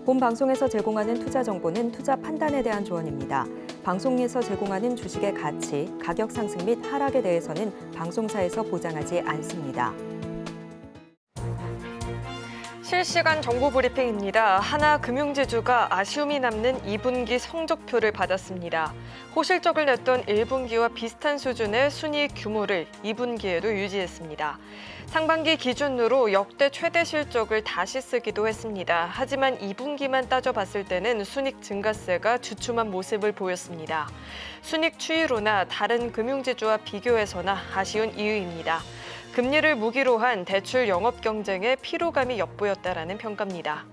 본 방송에서 제공하는 투자 정보는 투자 판단에 대한 조언입니다. 방송에서 제공하는 주식의 가치, 가격 상승 및 하락에 대해서는 방송사에서 보장하지 않습니다. 실시간 정보 브리핑입니다. 하나금융지주가 아쉬움이 남는 2분기 성적표를 받았습니다. 호실적을 냈던 1분기와 비슷한 수준의 순이익 규모를 2분기에도 유지했습니다. 상반기 기준으로 역대 최대 실적을 다시 쓰기도 했습니다. 하지만 2분기만 따져봤을 때는 순이익 증가세가 주춤한 모습을 보였습니다. 순이익 추이로나 다른 금융지주와 비교해서나 아쉬운 이유입니다. 금리를 무기로 한 대출 영업 경쟁에 피로감이 엿보였다라는 평가입니다.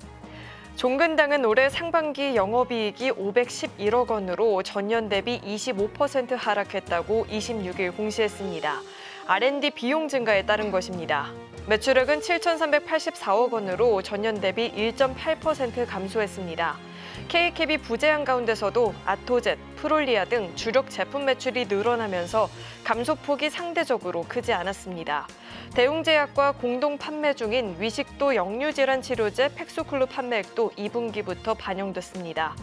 종근당은 올해 상반기 영업이익이 511억 원으로 전년 대비 25% 하락했다고 26일 공시했습니다. R&D 비용 증가에 따른 것입니다. 매출액은 7,384억 원으로 전년 대비 1.8% 감소했습니다. K캡이 부재한 가운데서도 아토젯, 프롤리아 등 주력 제품 매출이 늘어나면서 감소폭이 상대적으로 크지 않았습니다. 대웅제약과 공동 판매 중인 위식도 역류질환 치료제 팩소클루 판매액도 2분기부터 반영됐습니다.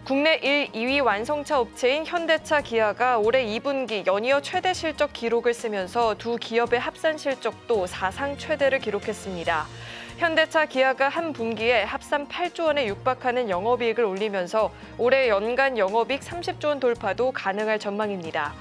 국내 1, 2위 완성차 업체인 현대차, 기아가 올해 2분기 연이어 최대 실적 기록을 쓰면서 두 기업의 합산 실적도 사상 최대를 기록했습니다. 현대차, 기아가 한 분기에 합산 8조 원에 육박하는 영업이익을 올리면서 올해 연간 영업이익 30조 원 돌파도 가능할 전망입니다.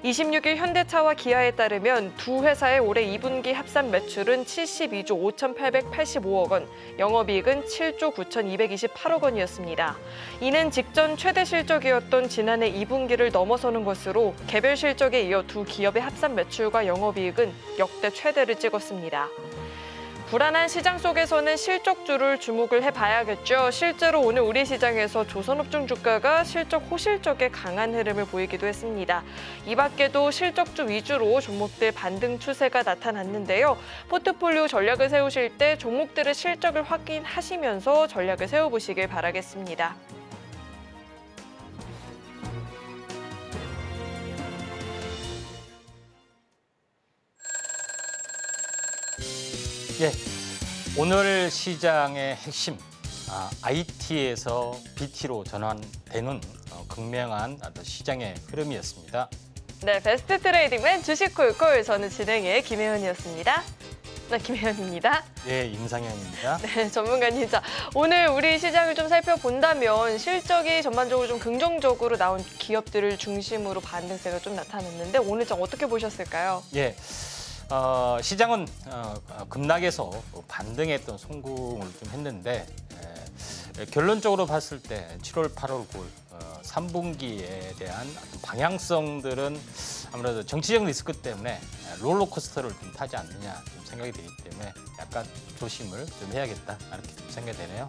26일 현대차와 기아에 따르면 두 회사의 올해 2분기 합산 매출은 72조 5,885억 원, 영업이익은 7조 9,228억 원이었습니다. 이는 직전 최대 실적이었던 지난해 2분기를 넘어서는 것으로 개별 실적에 이어 두 기업의 합산 매출과 영업이익은 역대 최대를 찍었습니다. 불안한 시장 속에서는 실적주를 주목을 해봐야겠죠. 실제로 오늘 우리 시장에서 조선업종 주가가 실적 호실적에 강한 흐름을 보이기도 했습니다. 이 밖에도 실적주 위주로 종목들 반등 추세가 나타났는데요. 포트폴리오 전략을 세우실 때 종목들의 실적을 확인하시면서 전략을 세워보시길 바라겠습니다. 예, 오늘 시장의 핵심, IT에서 BT로 전환되는 극명한 시장의 흐름이었습니다. 네, 베스트 트레이딩맨 주식콜콜, 저는 진행의 김혜연이었습니다. 김혜연입니다. 예, 임상현입니다. 네, 전문가님. 자, 오늘 우리 시장을 좀 살펴본다면 실적이 전반적으로 좀 긍정적으로 나온 기업들을 중심으로 반등세가 좀 나타났는데 오늘 장 어떻게 보셨을까요? 예. 시장은 급락에서 반등했던 송궁을 좀 했는데 결론적으로 봤을 때 7월, 8월, 9월 3분기에 대한 방향성들은 아무래도 정치적 리스크 때문에 롤러코스터를 좀 타지 않느냐 좀 생각이 되기 때문에 약간 조심을 좀 해야겠다 이렇게 좀 생각이 되네요.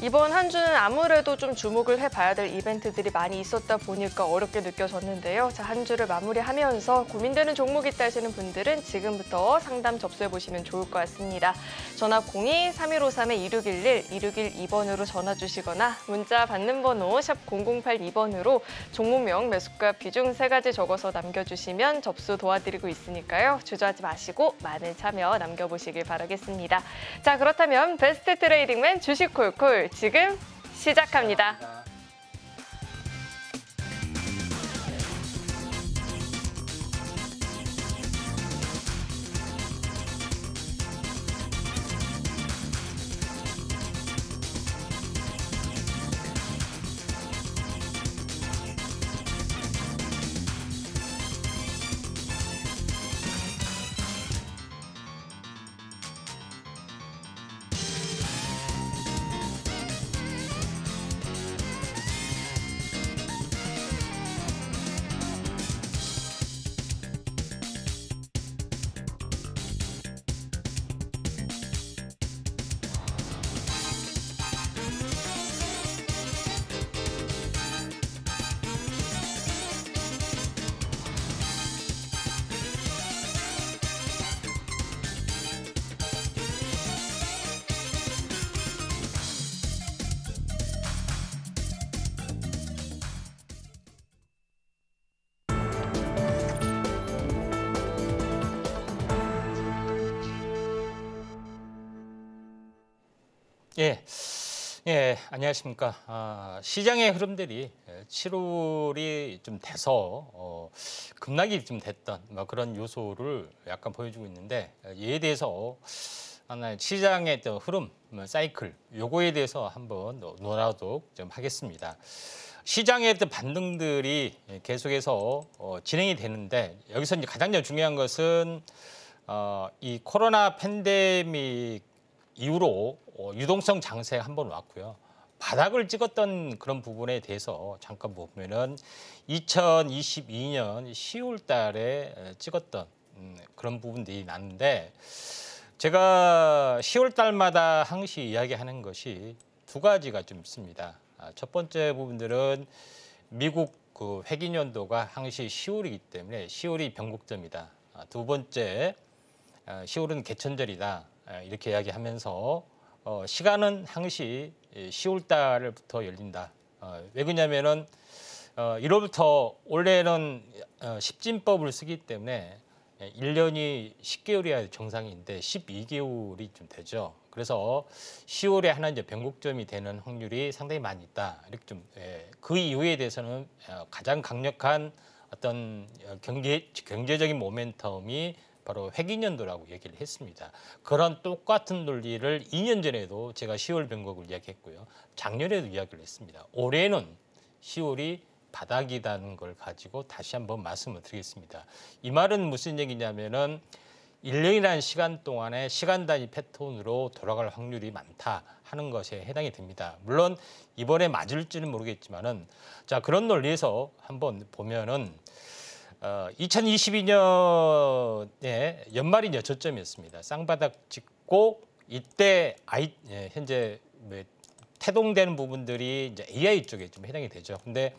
이번 한 주는 아무래도 좀 주목을 해봐야 될 이벤트들이 많이 있었다 보니까 어렵게 느껴졌는데요. 자, 한 주를 마무리하면서 고민되는 종목 있다 하시는 분들은 지금부터 상담 접수해보시면 좋을 것 같습니다. 전화 02-3153-2611, 2612번으로 전화 주시거나 문자 받는 번호 샵 0082번으로 종목명, 매수가, 비중 3가지 적어서 남겨주시면 접수 도와드리고 있으니까요. 주저하지 마시고 많은 참여 남겨보시길 바라겠습니다. 자, 그렇다면 베스트 트레이딩맨 주식콜콜 지금 시작합니다. 예, 예, 안녕하십니까. 시장의 흐름들이 7월이 좀 돼서 급락이 좀 됐던 뭐 그런 요소를 약간 보여주고 있는데 이에 대해서 하나의 시장의 또 흐름, 사이클 요거에 대해서 한번 논하도록 좀 하겠습니다. 시장의 또 반등들이 계속해서 진행이 되는데 여기서 이제 가장 중요한 것은 이 코로나 팬데믹 이후로 유동성 장세가 한번 왔고요. 바닥을 찍었던 그런 부분에 대해서 잠깐 보면은 2022년 10월 달에 찍었던 그런 부분들이 났는데 제가 10월 달마다 항시 이야기하는 것이 두 가지가 좀 있습니다. 첫 번째 부분들은 미국 그 회기 연도가 항시 10월이기 때문에 10월이 변곡점이다. 두 번째 10월은 개천절이다. 이렇게 이야기하면서 시간은 항시 10월 달부터 열린다. 왜 그러냐면은 1월부터 올해는 십진법을 쓰기 때문에 1년이 10개월이야 정상인데 12개월이 좀 되죠. 그래서 10월에 하나 이제 변곡점이 되는 확률이 상당히 많이 있다. 이렇게 좀 그 이유에 대해서는 가장 강력한 어떤 경제적인 모멘텀이 바로 회기년도라고 얘기를 했습니다. 그런 똑같은 논리를 2년 전에도 제가 10월 변곡을 이야기했고요. 작년에도 이야기를 했습니다. 올해는 10월이 바닥이라는 걸 가지고 다시 한번 말씀을 드리겠습니다. 이 말은 무슨 얘기냐면은 1년이라는 시간 동안에 시간 단위 패턴으로 돌아갈 확률이 많다 하는 것에 해당이 됩니다. 물론 이번에 맞을지는 모르겠지만은 자 그런 논리에서 한번 보면은 2022년에 연말이 이제 저점이었습니다. 쌍바닥 찍고 이때 현재 태동되는 부분들이 이제 AI 쪽에 좀 해당이 되죠. 근데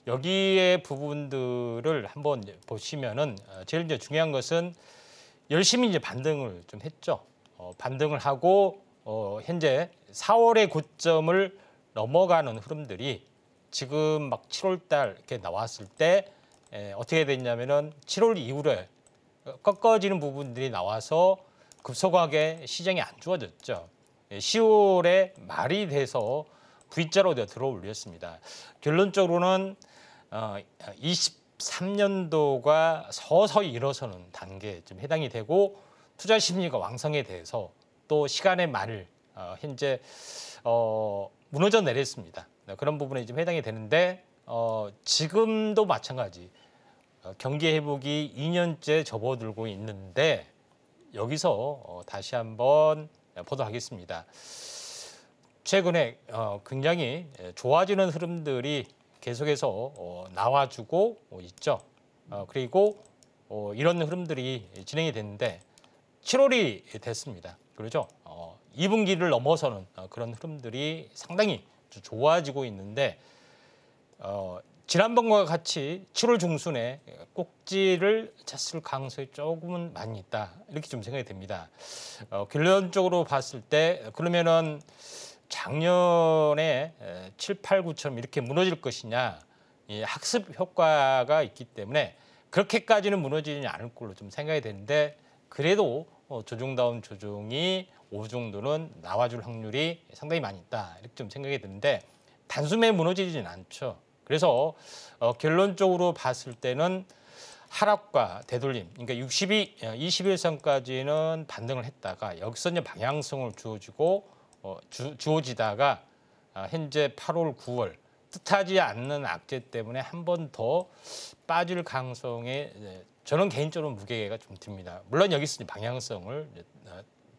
여기에 부분들을 한번 보시면은 제일 이제 중요한 것은 열심히 이제 반등을 좀 했죠. 반등을 하고 현재 4월의 고점을 넘어가는 흐름들이 지금 막 7월 달 이렇게 나왔을 때 어떻게 됐냐면은 7월 이후에 꺾어지는 부분들이 나와서 급속하게 시장이 안 좋아졌죠. 10월에 말이 돼서 V자로 들어 올렸습니다. 결론적으로는 23년도가 서서히 일어서는 단계에 좀 해당이 되고 투자 심리가 왕성에 대해서 또 시간의 말을 현재 무너져 내렸습니다. 그런 부분에 좀 해당이 되는데 지금도 마찬가지 경기 회복이 2년째 접어들고 있는데 여기서 다시 한번 보도록 하겠습니다. 최근에 굉장히 좋아지는 흐름들이 계속해서 나와주고 있죠. 그리고 이런 흐름들이 진행이 됐는데 7월이 됐습니다. 그렇죠? 2분기를 넘어서는 그런 흐름들이 상당히 좋아지고 있는데 지난번과 같이 7월 중순에 꼭지를 쳤을 가능성이 조금은 많이 있다. 이렇게 좀 생각이 됩니다. 결론적으로 봤을 때 그러면은 작년에 7, 8, 9처럼 이렇게 무너질 것이냐 이 학습 효과가 있기 때문에 그렇게까지는 무너지지 않을 걸로 좀 생각이 되는데 그래도 조종다운 조종이 오후 정도는 나와줄 확률이 상당히 많이 있다 이렇게 좀 생각이 드는데 단숨에 무너지지는 않죠. 그래서 결론적으로 봤을 때는 하락과 되돌림, 그러니까 21선까지는 반등을 했다가 여기서 이제 방향성을 주어지다가 현재 8월, 9월 뜻하지 않는 악재 때문에 한 번 더 빠질 가능성에 저는 개인적으로 무게가 좀 듭니다. 물론 여기서 방향성을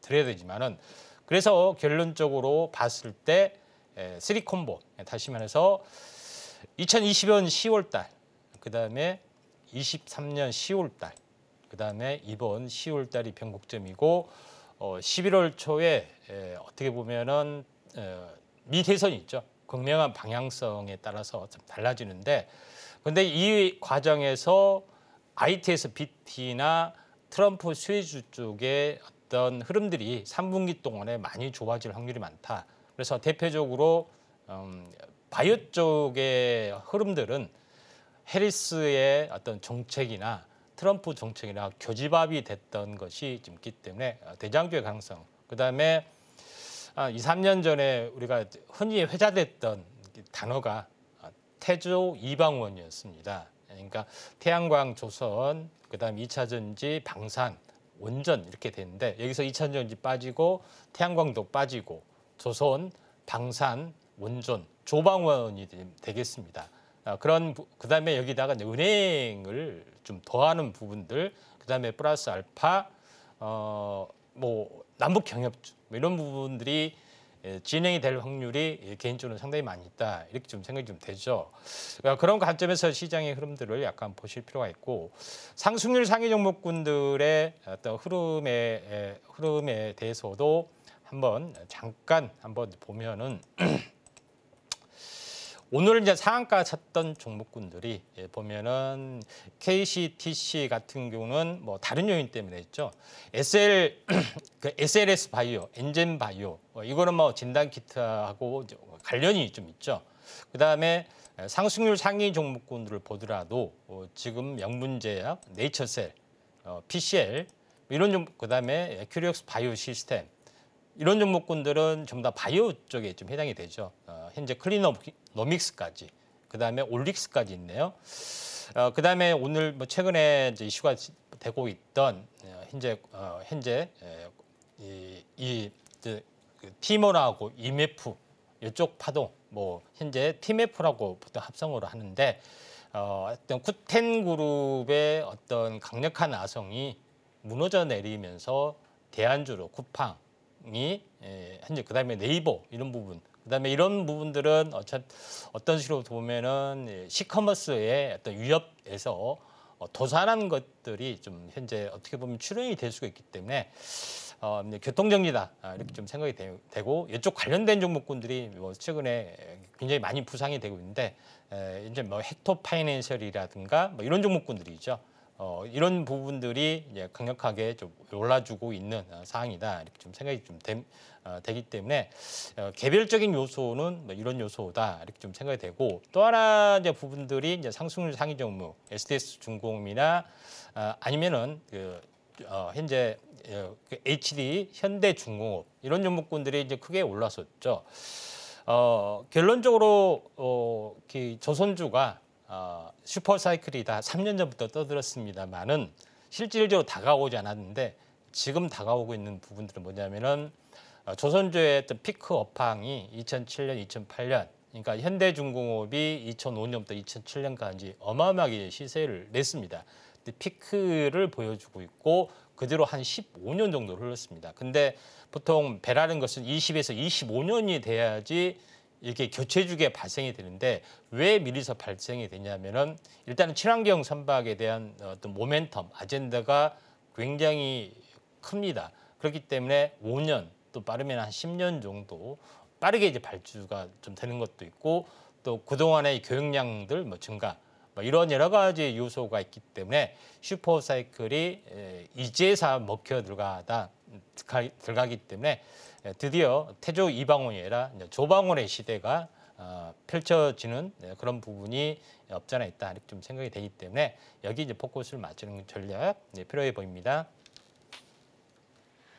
드려야 되지만은 그래서 결론적으로 봤을 때 3콤보 다시 말해서 2020년 10월 달, 그다음에 23년 10월 달, 그다음에 이번 10월 달이 변곡점이고 11월 초에 어떻게 보면은 미대선이 있죠. 분명한 방향성에 따라서 좀 달라지는데 근데 이 과정에서 IT에서 BT나 트럼프 수혜주 쪽의 어떤 흐름들이 3분기 동안에 많이 좋아질 확률이 많다. 그래서 대표적으로 바이오 쪽의 흐름들은 해리스의 어떤 정책이나 트럼프 정책이나 교집합이 됐던 것이 좀 있기 때문에 대장주의 가능성. 그다음에 2, 3년 전에 우리가 흔히 회자됐던 단어가 태조 이방원이었습니다. 그러니까 태양광, 조선, 그다음 2차 전지, 방산, 원전 이렇게 되는데 여기서 2차 전지 빠지고 태양광도 빠지고 조선, 방산, 원전, 조방원이 되겠습니다. 그다음에 여기다가 이제 은행을 좀 더하는 부분들, 그다음에 플러스 알파 뭐 남북 경협주 뭐 이런 부분들이 진행이 될 확률이 개인적으로 상당히 많이 있다 이렇게 좀 생각이 좀 되죠. 그런 관점에서 시장의 흐름들을 약간 보실 필요가 있고 상승률 상위 종목군들의 어떤 흐름에 대해서도 잠깐 보면은 오늘 이제 상한가 쳤던 종목군들이 보면은 KCTC 같은 경우는 뭐 다른 요인 때문에 했죠. SLS 바이오, 엔젠 바이오 이거는 뭐 진단 키트하고 관련이 좀 있죠. 그다음에 상승률 상위 종목군들을 보더라도 지금 영문제약, 네이처셀, PCL 이런 그다음에 큐리옥스 바이오 시스템 이런 종목군들은 전부 다 바이오 쪽에 좀 해당이 되죠. 현재 클리노믹스까지, 그다음에 올릭스까지 있네요. 그다음에 오늘 뭐 최근에 이제 이슈가 되고 있던 현재 티모나하고 이메프 이쪽 파동, 뭐 현재 티메프라고 보통 합성어로 하는데 어떤 쿠텐 그룹의 어떤 강력한 아성이 무너져 내리면서 대안주로 쿠팡이 현재 그다음에 네이버 이런 부분. 그다음에 이런 부분들은 어떤 식으로 보면은 시커머스의 어떤 위협에서 도산한 것들이 좀 현재 어떻게 보면 출현이 될 수가 있기 때문에 교통정리다 이렇게 좀 생각이 되고 이쪽 관련된 종목군들이 뭐 최근에 굉장히 많이 부상이 되고 있는데 이제 뭐 헥토 파이낸셜이라든가 뭐 이런 종목군들이죠. 이런 부분들이 이제 강력하게 좀 올라주고 있는 상황이다 이렇게 좀 생각이 좀 되기 때문에 개별적인 요소는 뭐 이런 요소다 이렇게 좀 생각이 되고 또 하나 이제 부분들이 이제 상승률 상위 종목 SDS 중공업이나 아니면은 현재 HD 현대중공업 이런 종목군들이 이제 크게 올랐었죠. 결론적으로 조선주가 슈퍼사이클이다 3년 전부터 떠들었습니다만은 실질적으로 다가오지 않았는데 지금 다가오고 있는 부분들은 뭐냐면은 조선주의 어떤 피크 업황이 2007년, 2008년 그러니까 현대중공업이 2005년부터 2007년까지 어마어마하게 시세를 냈습니다. 근데 피크를 보여주고 있고 그대로 한 15년 정도 흘렀습니다. 근데 보통 배라는 것은 20에서 25년이 돼야지 이렇게 교체 주기가 발생이 되는데 왜 미리서 발생이 되냐면은 일단은 친환경 선박에 대한 어떤 모멘텀, 아젠다가 굉장히 큽니다. 그렇기 때문에 5년 또 빠르면 한 10년 정도 빠르게 이제 발주가 좀 되는 것도 있고 또 그동안의 교역량들 뭐 증가 뭐 이런 여러 가지 요소가 있기 때문에 슈퍼사이클이 이제서 먹혀 들어가기 때문에 드디어 태조 이방원이 아니라 조방원의 시대가 펼쳐지는 그런 부분이 없지 않아 있다 이렇게 좀 생각이 되기 때문에 여기 이제 포커스를 맞추는 전략 필요해 보입니다.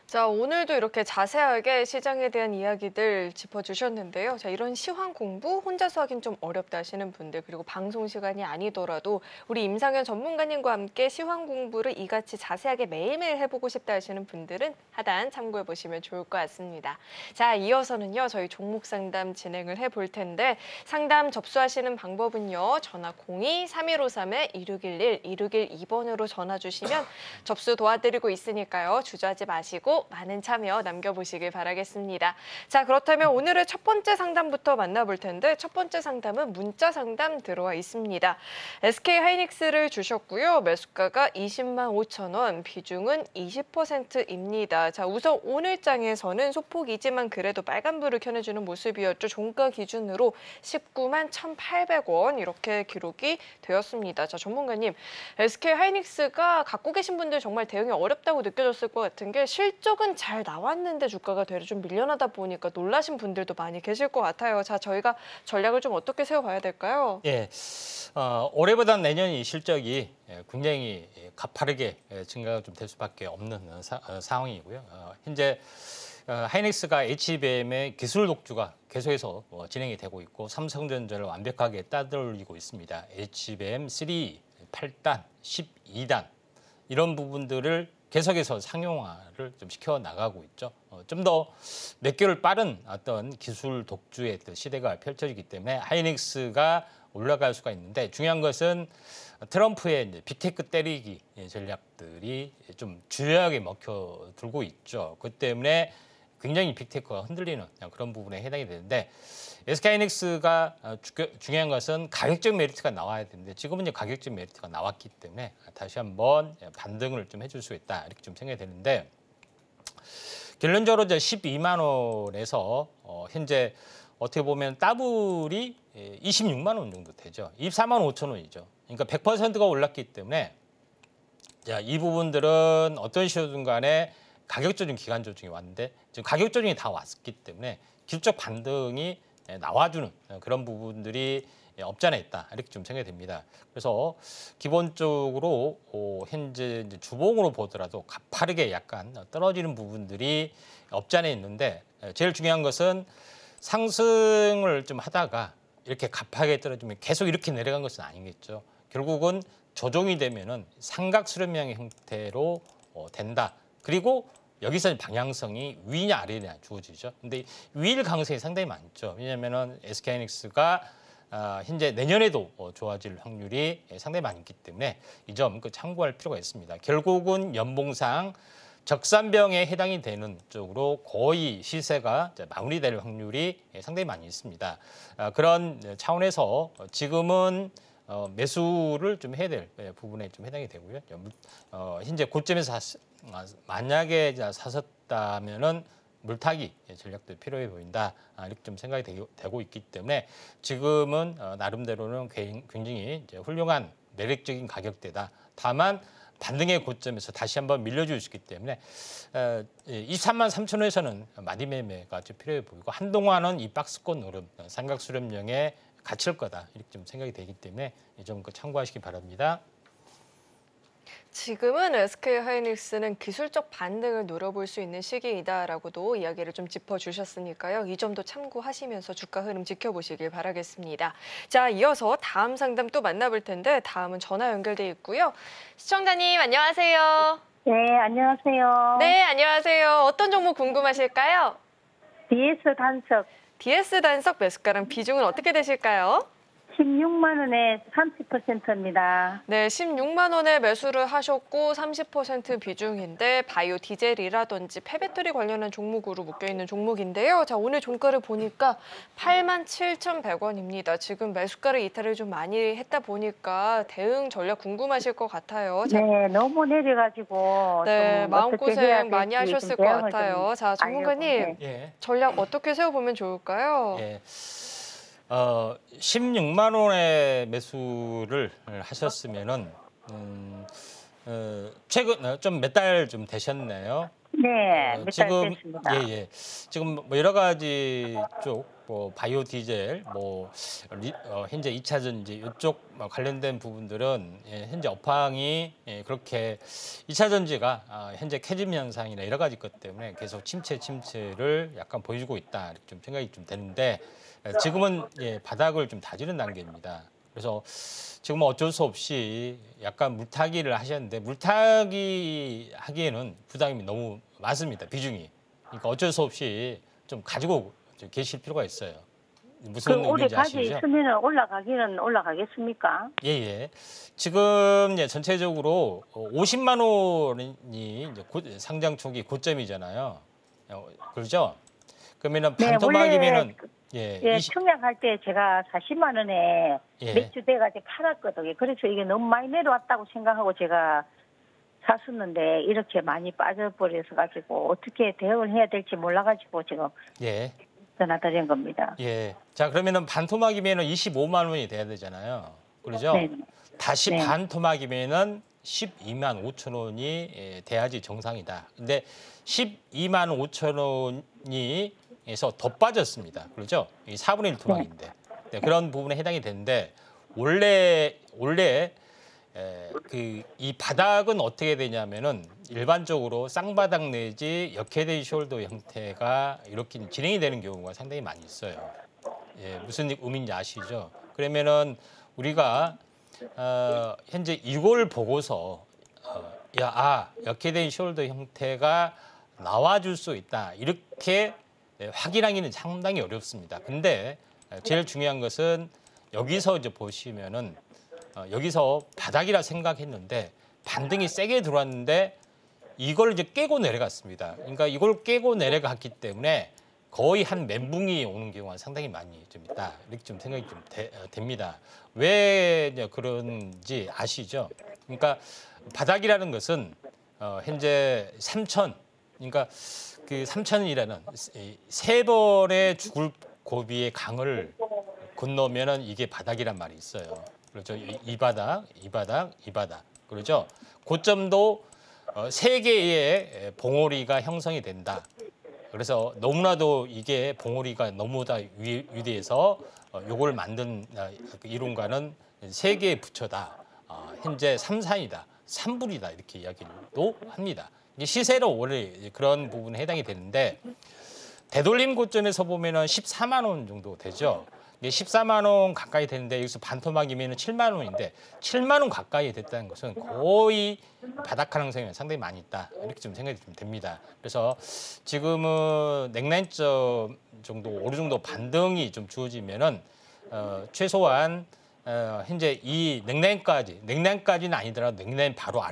자, 오늘도 이렇게 자세하게 시장에 대한 이야기들 짚어주셨는데요. 자, 이런 시황 공부 혼자서 하긴 좀 어렵다 하시는 분들 그리고 방송 시간이 아니더라도 우리 임상현 전문가님과 함께 시황 공부를 이같이 자세하게 매일매일 해보고 싶다 하시는 분들은 하단 참고해 보시면 좋을 것 같습니다. 자, 이어서는요. 저희 종목 상담 진행을 해볼 텐데 상담 접수하시는 방법은요. 전화 02-3153-2611, 2612번으로 전화 주시면 접수 도와드리고 있으니까요. 주저하지 마시고 많은 참여 남겨보시길 바라겠습니다. 자, 그렇다면 오늘의 첫 번째 상담부터 만나볼 텐데 첫 번째 상담은 문자 상담 들어와 있습니다. SK하이닉스를 주셨고요. 매수가가 20만 5천 원, 비중은 20%입니다. 자, 우선 오늘장에서는 소폭이지만 그래도 빨간불을 켜내주는 모습이었죠. 종가 기준으로 19만 1,800원 이렇게 기록이 되었습니다. 자, 전문가님, SK하이닉스가 갖고 계신 분들 정말 대응이 어렵다고 느껴졌을 것 같은 게 실적은 잘 나왔는데 주가가 되려 좀 밀려나다 보니까 놀라신 분들도 많이 계실 것 같아요. 자, 저희가 전략을 좀 어떻게 세워봐야 될까요? 예, 올해보다 내년이 실적이 굉장히 가파르게 증가가 좀 될 수밖에 없는 상황이고요. 현재 하이닉스가 HBM의 기술 독주가 계속해서 진행이 되고 있고 삼성전자를 완벽하게 따돌리고 있습니다. HBM 3, 8단, 12단 이런 부분들을 계속해서 상용화를 좀 시켜 나가고 있죠. 좀 더 몇 개월 빠른 어떤 기술 독주의 시대가 펼쳐지기 때문에 하이닉스가 올라갈 수가 있는데 중요한 것은 트럼프의 이제 빅테크 때리기 전략들이 좀 주요하게 먹혀들고 있죠. 그 때문에 굉장히 빅테크가 흔들리는 그런 부분에 해당이 되는데 SK하이닉스가 중요한 것은 가격적 메리트가 나와야 되는데 지금은 이제 가격적 메리트가 나왔기 때문에 다시 한번 반등을 좀 해줄 수 있다 이렇게 좀 생각이 되는데 결론적으로 이제 12만 원에서 현재 어떻게 보면 따블이 26만 원 정도 되죠. 24만 5천 원이죠. 그러니까 100%가 올랐기 때문에 자, 이 부분들은 어떤 식으로든 간에 가격 조정, 기간 조정이 왔는데 지금 가격 조정이 다 왔기 때문에 기술적 반등이 나와주는 그런 부분들이 없지 않아 있다 이렇게 좀 생각이 됩니다. 그래서 기본적으로 현재 이제 주봉으로 보더라도 가파르게 약간 떨어지는 부분들이 없지 않아 있는데 제일 중요한 것은 상승을 좀 하다가 이렇게 가파르게 떨어지면 계속 이렇게 내려간 것은 아니겠죠. 결국은 조정이 되면은 삼각 수렴형의 형태로 된다. 그리고 여기서 방향성이 위냐 아래냐 주어지죠. 근데 위일 가능성이 상당히 많죠. 왜냐하면은 SK하이닉스가 현재 내년에도 좋아질 확률이 상당히 많기 때문에 이 점 참고할 필요가 있습니다. 결국은 연봉상 적산병에 해당이 되는 쪽으로 거의 시세가 마무리될 확률이 상당히 많이 있습니다. 그런 차원에서 지금은 매수를 좀 해야 될 부분에 좀 해당이 되고요. 현재 고점에서 만약에 사셨다면은 물타기 전략도 필요해 보인다 이렇게 좀 생각이 되고 있기 때문에 지금은 나름대로는 굉장히 이제 훌륭한 매력적인 가격대다. 다만 반등의 고점에서 다시 한번 밀려줄 수 있기 때문에 23만 3천 원에서는 마디 매매가 좀 필요해 보이고 한동안은 이 박스권 오름 삼각 수렴형에 갇힐 거다 이렇게 좀 생각이 되기 때문에 이 점 참고하시기 바랍니다. 지금은 SK하이닉스는 기술적 반등을 노려볼 수 있는 시기이다라고도 이야기를 좀 짚어주셨으니까요. 이 점도 참고하시면서 주가 흐름 지켜보시길 바라겠습니다. 자, 이어서 다음 상담 또 만나볼 텐데 다음은 전화 연결돼 있고요. 시청자님 안녕하세요. 네, 안녕하세요. 네, 안녕하세요. 어떤 종목 궁금하실까요? DS 단석 DS 단석 매수가랑 비중은 어떻게 되실까요? 16만 원에 30%입니다. 네, 16만 원에 매수를 하셨고 30% 비중인데 바이오 디젤이라든지 폐배터리 관련한 종목으로 묶여있는 종목인데요. 자, 오늘 종가를 보니까 87,100원입니다. 지금 매수가를 이탈을 좀 많이 했다 보니까 대응 전략 궁금하실 것 같아요. 자, 네, 너무 내려가지고 네, 좀 어떻게 해야 마음고생 많이 될지 하셨을 좀 것 대응을 같아요. 좀 자, 전문가님 알려고, 네. 예. 전략 어떻게 세워보면 좋을까요? 예. 16만 원의 매수를 하셨으면은 최근 좀 몇 달 좀 되셨네요. 네, 몇 달 지금 됐습니다. 예. 지금 뭐 여러 가지 쪽 뭐 바이오 디젤 현재 2차 전지 이쪽 관련된 부분들은 현재 업황이 그렇게 2차 전지가 현재 캐즘 현상이나 여러 가지 것 때문에 계속 침체를 약간 보여주고 있다 이렇게 좀 생각이 좀 되는데 지금은 바닥을 좀 다지는 단계입니다. 그래서 지금 어쩔 수 없이 약간 물타기를 하셨는데 물타기 하기에는 부담이 너무 많습니다. 비중이. 그러니까 어쩔 수 없이 좀 가지고 계실 필요가 있어요. 무슨 그 올해 의미인지 가지 아시죠? 있으면 올라가겠습니까? 예. 지금 전체적으로 50만 원이 이제 상장 초기 고점이잖아요. 그렇죠? 그러면은 네, 반토막이면은 예, 청약할 때 제가 40만 원에 매수돼가지고 팔았거든요. 그래서 이게 너무 많이 내려왔다고 생각하고 제가 샀었는데 이렇게 많이 빠져버려서 가지고 어떻게 대응을 해야 될지 몰라가지고 지금 전화드린 겁니다. 예. 자, 그러면은 반토막이면은 25만 원이 돼야 되잖아요. 그렇죠? 네. 다시 네. 반토막이면은 12만 5천 원이 돼야지 정상이다. 근데 12만 5천 원이 에서 더 빠졌습니다. 그렇죠? 이 4분의 1 토막인데. 네, 그런 부분에 해당이 되는데 원래 이 바닥은 어떻게 되냐면은 일반적으로 쌍바닥 내지 역헤드 숄더 형태가 이렇게 진행이 되는 경우가 상당히 많이 있어요. 예, 무슨 의미인지 아시죠? 그러면은 우리가 현재 이걸 보고서 역헤드 숄더 형태가 나와줄 수 있다 이렇게 확인하기는 상당히 어렵습니다. 근데 제일 중요한 것은 여기서 이제 보시면은 여기서 바닥이라 생각했는데 반등이 세게 들어왔는데 이걸 이제 깨고 내려갔습니다. 그러니까 이걸 깨고 내려갔기 때문에 거의 한 멘붕이 오는 경우가 상당히 많이 좀 있다. 이렇게 좀 생각이 좀 됩니다. 왜 그런지 아시죠? 그러니까 바닥이라는 것은 현재 3천, 그러니까 그 3천이라는 세 벌의 죽을 고비의 강을 건너면은 이게 바닥이란 말이 있어요. 그렇죠. 이 바닥, 이 바닥, 이 바닥. 그렇죠. 고점도 세 개의 봉오리가 형성이 된다. 그래서 너무나도 이게 봉오리가 너무나 위대해서 요걸 만든 이론가는 세 개의 부처다. 현재 삼산이다. 삼불이다. 이렇게 이야기도 합니다. 이제 시세로 원래 그런 부분에 해당이 되는데 되돌림 고점에서 보면은 14만 원 정도 되죠. 14만 원 가까이 되는데 여기서 반토막이면 7만 원인데 7만 원 가까이 됐다는 것은 거의 바닥 가능성이 상당히 많이 있다. 이렇게 좀 생각이 좀 됩니다. 그래서 지금은 넥라인점 정도 어느 정도 반등이 좀 주어지면은 최소한 현재 이 넥라인까지는 아니더라도 넥라인 바로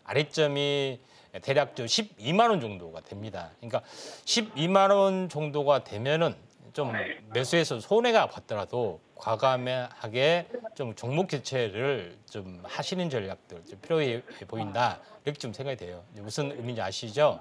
아래점이 대략 12만 원 정도가 됩니다. 그러니까 12만 원 정도가 되면은 좀 매수해서 손해가 봤더라도 과감하게 좀 종목 교체를 좀 하시는 전략들 좀 필요해 보인다. 이렇게 좀 생각이 돼요. 무슨 의미인지 아시죠?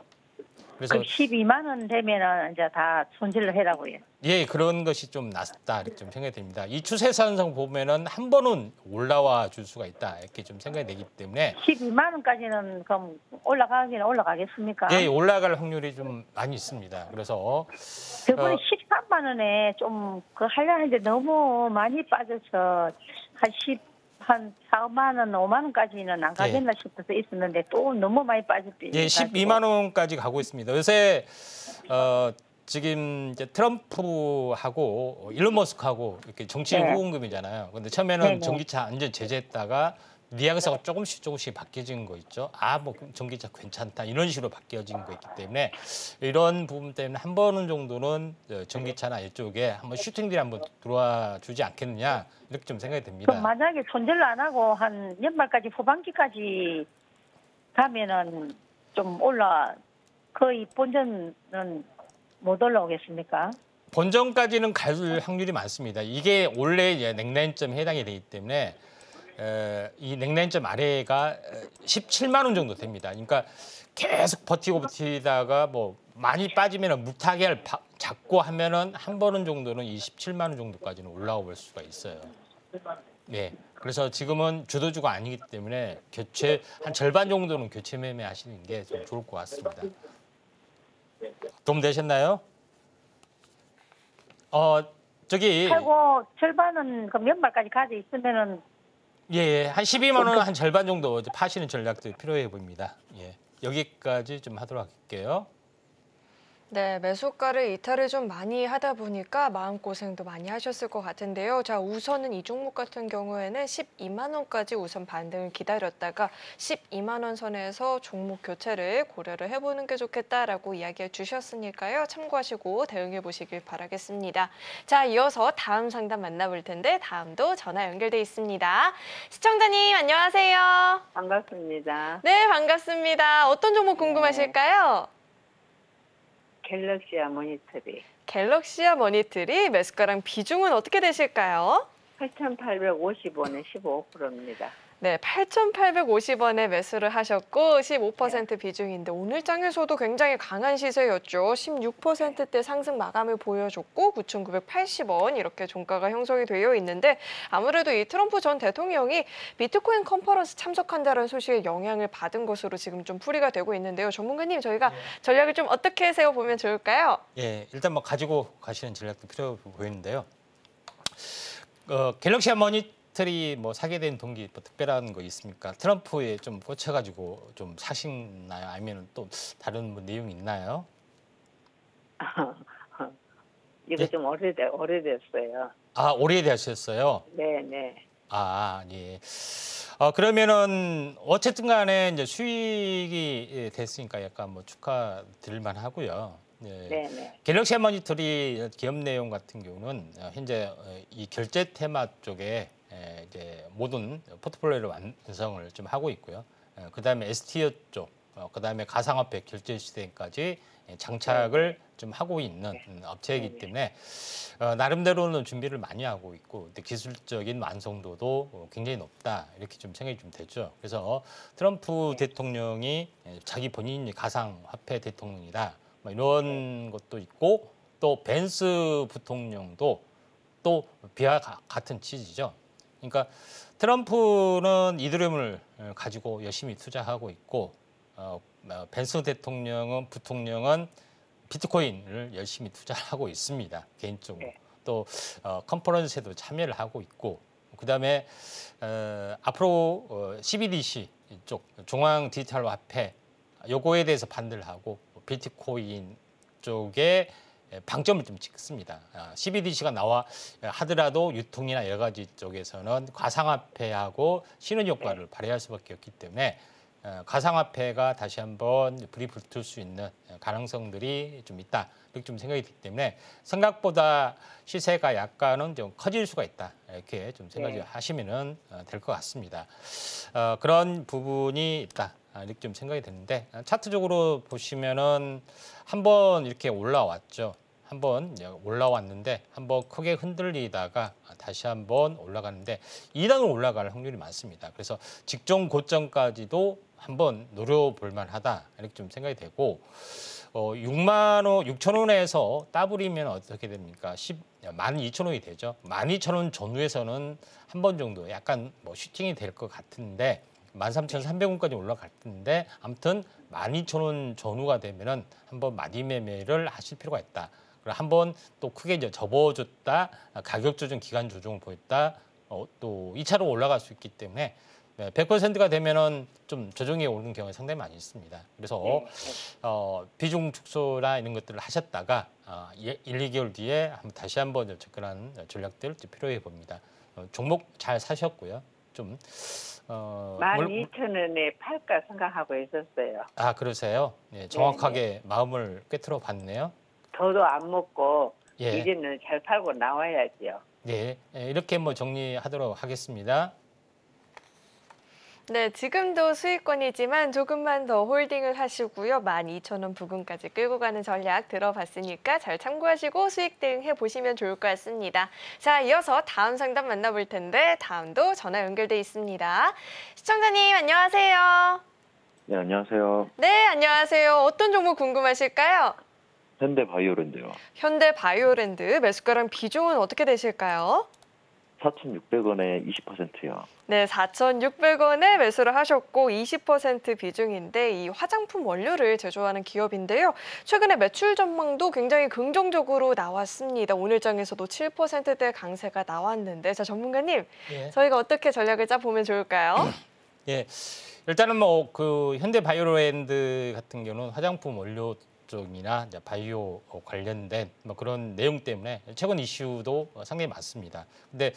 그래서 12만 원 되면은 이제 다 손질을 해라고요. 예, 그런 것이 좀 낫다 이렇게 좀 생각이 됩니다. 이 추세선상 보면은 한 번은 올라와 줄 수가 있다 이렇게 좀 생각이 되기 때문에 12만 원까지는 그럼 올라가기는 올라가겠습니까? 예, 올라갈 확률이 좀 많이 있습니다. 그래서 저번에 13만 원에 좀 그 하려 했는데 너무 많이 빠져서 한 4만 원, 5만 원까지는 안 가겠나 싶어서 있었는데 또 너무 많이 빠졌더니 예, 12만 원까지 가고 있습니다. 요새 지금 이제 트럼프하고 일론 머스크하고 이렇게 정치 후원금이잖아요. 근데 처음에는 전기차 완전 제재했다가 뉘앙스가 조금씩 바뀌어진 거 있죠. 뭐 전기차 괜찮다 이런 식으로 바뀌어진 거 있기 때문에 이런 부분 때문에 한 번은 정도는 전기차나 이쪽에 한번 슈팅들이 한번 들어와 주지 않겠느냐 이렇게 좀 생각이 됩니다. 그럼 만약에 손질을 안 하고 한 연말까지 후반기까지 가면은 좀 거의 본전은 못 올라오겠습니까? 본전까지는 갈 확률이 많습니다. 이게 원래 넥라인점에 해당이 되기 때문에 이 넥라인점 아래가 17만 원 정도 됩니다. 그러니까 계속 버티다가 뭐 많이 빠지면 물타기를 잡고 하면은 한 번은 정도는 이 17만 원 정도까지는 올라와 볼 수가 있어요. 네. 그래서 지금은 주도주가 아니기 때문에 한 절반 정도는 교체 매매 하시는 게 좀 좋을 것 같습니다. 도움 되셨나요? 팔고 절반은 그럼 연말까지 가져 있으면은 예, 한 12만 원 한 절반 정도 파시는 전략도 필요해 보입니다. 예, 여기까지 좀 하도록 할게요. 네, 매수가를 이탈을 좀 많이 하다 보니까 마음고생도 많이 하셨을 것 같은데요. 자, 우선은 이 종목 같은 경우에는 12만 원까지 우선 반등을 기다렸다가 12만 원 선에서 종목 교체를 고려를 해보는 게 좋겠다라고 이야기해 주셨으니까요. 참고하시고 대응해 보시길 바라겠습니다. 자, 이어서 다음 상담 만나볼 텐데 다음도 전화 연결돼 있습니다. 시청자님 안녕하세요. 반갑습니다. 네, 반갑습니다. 어떤 종목 궁금하실까요? 갤럭시아 모니터리 갤럭시아 모니터리 매수가랑 비중은 어떻게 되실까요? 8,850원에 15%입니다. 네, 8,850원에 매수를 하셨고 15% 비중인데 오늘 장에서도 굉장히 강한 시세였죠. 16%대 상승 마감을 보여줬고 9,980원 이렇게 종가가 형성이 되어 있는데 아무래도 이 트럼프 전 대통령이 비트코인 컨퍼런스 참석한다는 소식에 영향을 받은 것으로 지금 좀 풀이가 되고 있는데요. 전문가님, 저희가 전략을 좀 어떻게 세워보면 좋을까요? 예, 일단 뭐 가지고 가시는 전략도 필요해 보이는데요. 갤럭시아 모니터리 특별히 뭐 사게 된 동기 뭐 특별한 거 있습니까? 트럼프에 좀 꽂혀가지고 좀 사시나요? 아니면 또 다른 뭐 내용이 있나요? 이거 예? 좀 오래됐어요. 아, 오래되셨어요? 네, 네. 아, 예. 그러면은 어쨌든 간에 이제 수익이 됐으니까 약간 뭐 축하드릴 만하고요. 예. 네, 네. 갤럭시 모니터리 기업 내용 같은 경우는 현재 이 결제 테마 쪽에 이제 모든 포트폴리오를 완성을 좀 하고 있고요. 그다음에 STO 쪽, 그다음에 가상화폐 결제 시스템까지 장착을 좀 하고 있는 업체이기 때문에 나름대로는 준비를 많이 하고 있고 기술적인 완성도도 굉장히 높다 이렇게 좀 생각이 좀 되죠. 그래서 트럼프 대통령이 자기 본인이 가상화폐 대통령이다 뭐 이런 것도 있고 또 벤스 부통령도 또 비와 같은 취지죠. 그러니까 트럼프는 이더리움을 가지고 열심히 투자하고 있고 벤스 부통령은 비트코인을 열심히 투자하고 있습니다. 개인적으로. 네. 또 컨퍼런스에도 참여를 하고 있고 그다음에 앞으로 CBDC 쪽 중앙 디지털 화폐 요거에 대해서 반대를 하고 비트코인 쪽에 방점을 좀 찍습니다. CBDC가 나와 하더라도 유통이나 여러 가지 쪽에서는 가상화폐하고 신원 효과를 발휘할 수밖에 없기 때문에 가상화폐가 다시 한번 불이 붙을 수 있는 가능성들이 좀 있다 이렇게 좀 생각이 들기 때문에 생각보다 시세가 약간은 좀 커질 수가 있다 이렇게 좀 생각을 하시면은 될 것 같습니다. 그런 부분이 있다. 이렇게 좀 생각이 드는데 차트적으로 보시면은 한번 이렇게 올라왔죠. 한번 올라왔는데 한번 크게 흔들리다가 다시 한번 올라가는데 2단으로 올라갈 확률이 많습니다. 그래서 직전 고점까지도 한번 노려볼 만하다 이렇게 좀 생각이 되고 6천 원에서 따블이면 어떻게 됩니까? 12,000원이 되죠. 12,000원 전후에서는 한 번 정도 약간 뭐 슈팅이 될 것 같은데 13,300원까지 올라갈 텐데 아무튼 12,000원 전후가 되면은 한번 마디 매매를 하실 필요가 있다. 그리고 한번 또 크게 이제 접어줬다, 가격 조정, 기간 조정을 보였다, 또 2차로 올라갈 수 있기 때문에 100%가 되면은 좀 조정이 오는 경우가 상당히 많이 있습니다. 그래서 비중 축소나 이런 것들을 하셨다가 1, 2개월 뒤에 다시 한번 접근하는 전략들 필요해 봅니다. 종목 잘 사셨고요. 좀 12,000원에 팔까 생각하고 있었어요. 아, 그러세요? 네, 정확하게 마음을 꿰뚫어 봤네요. 더도 안 먹고 예. 이제는 잘 팔고 나와야지요. 네, 이렇게 뭐 정리하도록 하겠습니다. 네, 지금도 수익권이지만 조금만 더 홀딩을 하시고요. 12,000원 부근까지 끌고 가는 전략 들어봤으니까 잘 참고하시고 수익 대응해 보시면 좋을 것 같습니다. 자, 이어서 다음 상담 만나볼 텐데 다음도 전화 연결돼 있습니다. 시청자님 안녕하세요. 네, 안녕하세요. 네, 안녕하세요. 어떤 종목 궁금하실까요? 현대바이오랜드요. 현대바이오랜드 매수가랑 비중은 어떻게 되실까요? 4,600원에 20%요. 네, 4,600원에 매수를 하셨고 20% 비중인데 이 화장품 원료를 제조하는 기업인데요. 최근에 매출 전망도 굉장히 긍정적으로 나왔습니다. 오늘 장에서도 7%대 강세가 나왔는데 자, 전문가님, 저희가 어떻게 전략을 짜보면 좋을까요? 예, 일단은 뭐 그 현대바이오랜드 같은 경우는 화장품 원료 쪽이나 바이오 관련된 뭐 그런 내용 때문에 최근 이슈도 상당히 많습니다. 근데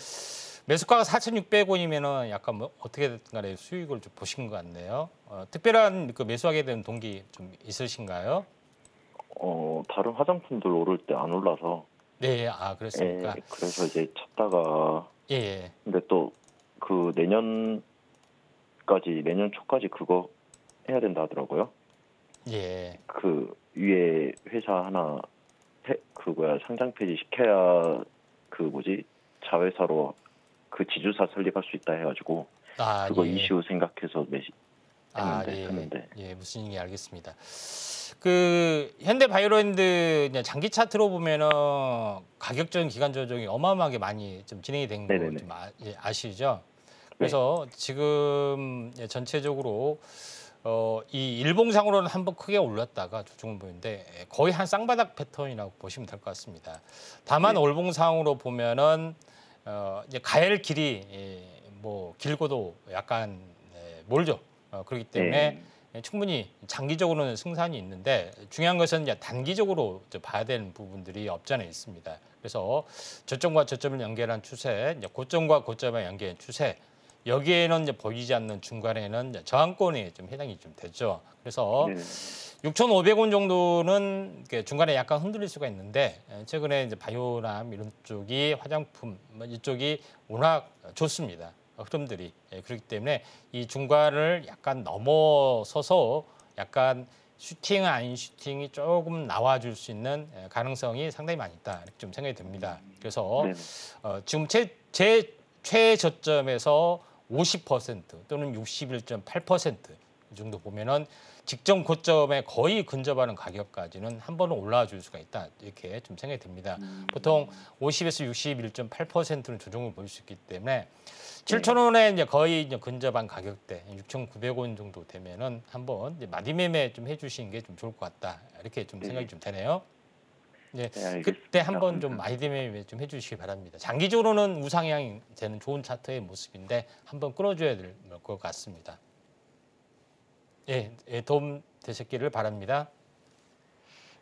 매수가가 4,600원이면은 약간 뭐 어떻게든 간에 수익을 좀 보신 것 같네요. 특별한 그 매수하게 된 동기 좀 있으신가요? 다른 화장품들 오를 때 안 올라서. 네, 아 그렇습니까? 그래서 이제 찾다가. 예. 근데 또 그 내년 초까지 그거 해야 된다 하더라고요. 예. 그 위에 회사 하나 상장 폐지 시켜야 자회사로 그 지주사 설립할 수 있다 해가지고 그거 이슈 생각해서 했는데. 예, 무슨 얘기 알겠습니다. 그 현대바이오랜드 장기 차트로 보면은 가격적인 기간 조정이 어마어마하게 많이 좀 진행이 된 거 좀 아시죠? 그래서 지금 전체적으로 이 일봉상으로는 한번 크게 올랐다가 조정을 보이는데 거의 한 쌍바닥 패턴이라고 보시면 될 것 같습니다. 다만 월봉상으로 보면은 이제 가야 할 길이 뭐 길고도 약간 멀죠. 그렇기 때문에 충분히 장기적으로는 승산이 있는데 중요한 것은 이제 단기적으로 봐야 되는 부분들이 없지 않아 있습니다. 그래서 저점과 저점을 연결한 추세, 이제 고점과 고점을 연결한 추세, 여기에는 이제 보이지 않는 중간에는 이제 저항권이 좀 해당이 좀 되죠. 그래서 6,500원 정도는 중간에 약간 흔들릴 수가 있는데 최근에 이제 바이오남 이런 쪽이 화장품 이쪽이 워낙 좋습니다. 흐름들이. 그렇기 때문에 이 중간을 약간 넘어서서 약간 슈팅 아닌 슈팅이 조금 나와줄 수 있는 가능성이 상당히 많이 있다 이렇게 좀 생각이 듭니다. 그래서 지금 제 최저점에서 50% 또는 61.8% 이 정도 보면은 직전 고점에 거의 근접하는 가격까지는 한 번은 올라와 줄 수가 있다 이렇게 좀 생각이 듭니다. 보통 50에서 61.8%는 조정을 보일 수 있기 때문에 7,000원에 이제 거의 이제 근접한 가격대 6,900원 정도 되면은 한번 이제 마디매매 좀 해주시는 게 좀 좋을 것 같다 이렇게 좀 생각이 좀 되네요. 네, 그때 한번 좀 마디매매 좀 해주시기 바랍니다. 장기적으로는 우상향이 되는 좋은 차트의 모습인데 한번 끌어줘야 될 것 같습니다. 예, 도움 되셨기를 바랍니다.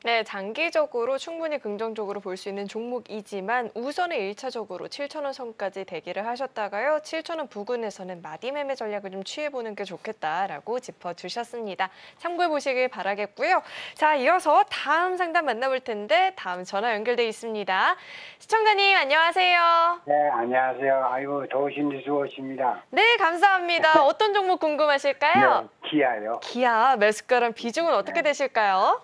네, 장기적으로 충분히 긍정적으로 볼 수 있는 종목이지만 우선은 1차적으로 7,000원 선까지 대기를 하셨다가요. 7,000원 부근에서는 마디매매 전략을 좀 취해보는 게 좋겠다라고 짚어주셨습니다. 참고해 보시길 바라겠고요. 자, 이어서 다음 상담 만나볼 텐데 다음 전화 연결돼 있습니다. 시청자님 안녕하세요. 네, 안녕하세요. 아이고, 더우신데 수고하십니다. 네, 감사합니다. 어떤 종목 궁금하실까요? 네, 기아요. 기아 매수가랑 비중은 어떻게 되실까요?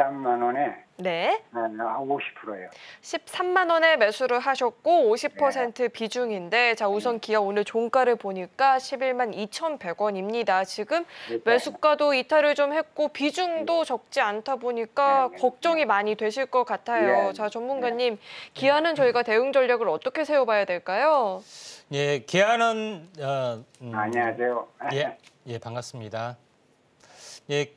13만 원에 네. 50%예요. 13만 원에 매수를 하셨고 50% 비중인데 자 우선 기아 오늘 종가를 보니까 11만 2,100원입니다. 지금 매수가도 이탈을 좀 했고 비중도 적지 않다 보니까 걱정이 많이 되실 것 같아요. 자 전문가님, 기아는 저희가 대응 전략을 어떻게 세워봐야 될까요? 예, 기아는 안녕하세요. 예, 반갑습니다. 예,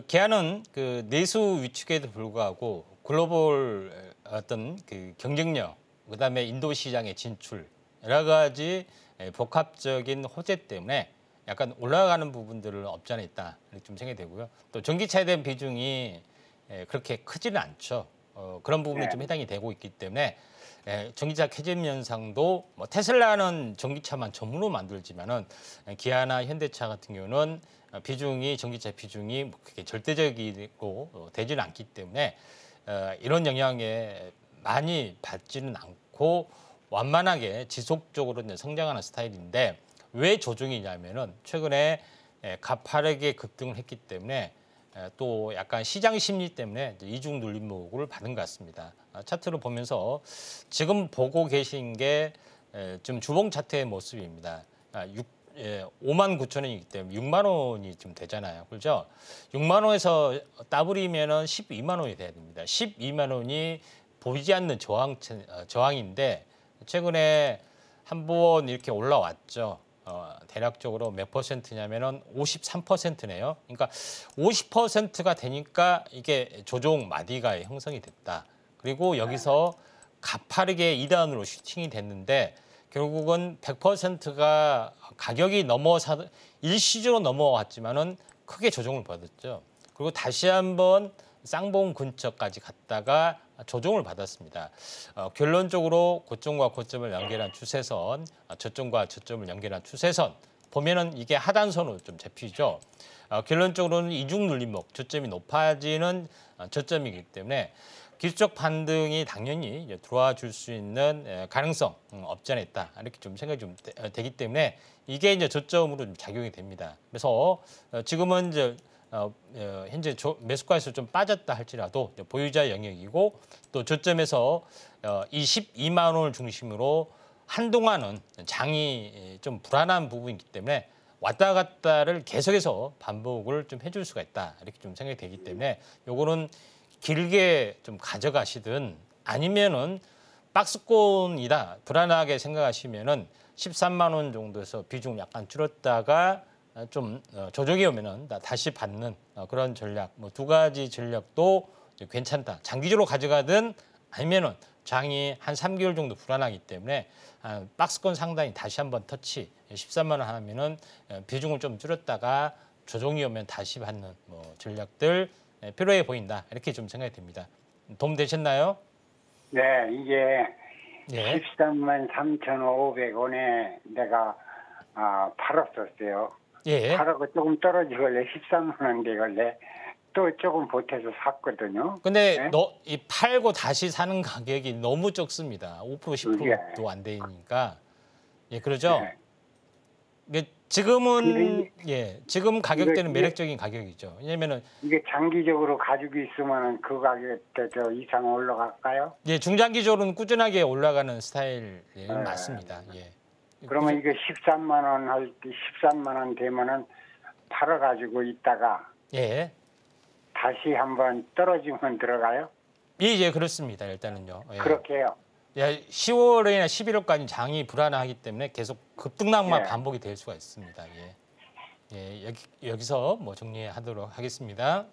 기아는 그 내수 위축에도 불구하고 글로벌 어떤 그 경쟁력, 그다음에 인도 시장의 진출 여러 가지 복합적인 호재 때문에 약간 올라가는 부분들은 없지 않아 있다 이렇게 좀 생각이 되고요. 또 전기차에 대한 비중이 그렇게 크지는 않죠. 그런 부분이 좀 해당이 되고 있기 때문에 전기차 캐즘 현상도 뭐 테슬라는 전기차만 전문으로 만들지만은 기아나 현대차 같은 경우는 비중이 전기차 비중이 그렇게 절대적이고 되지는 않기 때문에 이런 영향에 많이 받지는 않고 완만하게 지속적으로 이제 성장하는 스타일인데 왜 조정이냐면은 최근에 가파르게 급등을 했기 때문에 또 약간 시장 심리 때문에 이중 눌림목을 받은 것 같습니다. 차트를 보면서 지금 보고 계신 게 좀 주봉 차트의 모습입니다. 5만 9천 원이기 때문에 6만 원이 좀 되잖아요. 그렇죠? 6만 원에서 따블이면은 12만 원이 돼야 됩니다. 12만 원이 보이지 않는 저항인데 최근에 한번 이렇게 올라왔죠. 대략적으로 몇 퍼센트냐면은 53%네요. 그러니까 50%가 되니까 이게 조정 마디가 형성이 됐다. 그리고 여기서 가파르게 2단으로 슈팅이 됐는데 결국은 100%가 가격이 일시적으로 넘어왔지만은 크게 조정을 받았죠. 그리고 다시 한번 쌍봉 근처까지 갔다가 조정을 받았습니다. 결론적으로 고점과 고점을 연결한 추세선, 저점과 저점을 연결한 추세선 보면은 이게 하단선으로 좀 잡히죠. 결론적으로는 이중 눌림목, 저점이 높아지는 저점이기 때문에 기술적 반등이 당연히 들어와 줄 수 있는 가능성 없지 않아 있다 이렇게 좀 생각이 좀 되기 때문에 이게 이제 저점으로 좀 작용이 됩니다. 그래서 지금은 이제 현재 매수가에서 좀 빠졌다 할지라도 보유자 영역이고 또 저점에서 22만 원을 중심으로 한동안은 장이 좀 불안한 부분이기 때문에 왔다 갔다를 계속해서 반복을 좀 해줄 수가 있다 이렇게 좀 생각이 되기 때문에 요거는 길게 좀 가져가시든 아니면은 박스권이다 불안하게 생각하시면은 13만 원 정도에서 비중 약간 줄였다가 좀 조정이 오면은 다시 받는 그런 전략, 뭐 두 가지 전략도 괜찮다. 장기적으로 가져가든 아니면은 장이 한 3개월 정도 불안하기 때문에 박스권 상단이 다시 한번 터치 13만 원 하면은 비중을 좀 줄였다가 조정이 오면 다시 받는 전략들 필요해 보인다. 이렇게 좀 생각이 됩니다. 도움 되셨나요? 네, 이게 예. 13만 3,500원에 내가 팔았었어요. 예. 팔았고 조금 떨어지길래 13만 원 되길래 또 조금 보태서 샀거든요. 근데 네? 이 팔고 다시 사는 가격이 너무 적습니다. 5% 10%도 안 되니까. 예, 그러죠? 네. 이게 지금은 근데 지금 가격대는 이게- 매력적인 가격이죠. 왜냐면은 이게 장기적으로 가지고 있으면 그 가격대 저 이상 올라갈까요? 중장기적으로는 꾸준하게 올라가는 스타일이 네. 맞습니다. 예. 그러면 이게 13만 원 할 때 13만 원 되면은 팔아가지고 있다가 예. 다시 한번 떨어지면 들어가요? 예, 그렇습니다. 일단은요. 예. 그렇게 해요. 10월이나 11월까지 장이 불안하기 때문에 계속 급등락만 예. 반복이 될 수가 있습니다. 예. 예, 여기서 정리하도록 하겠습니다.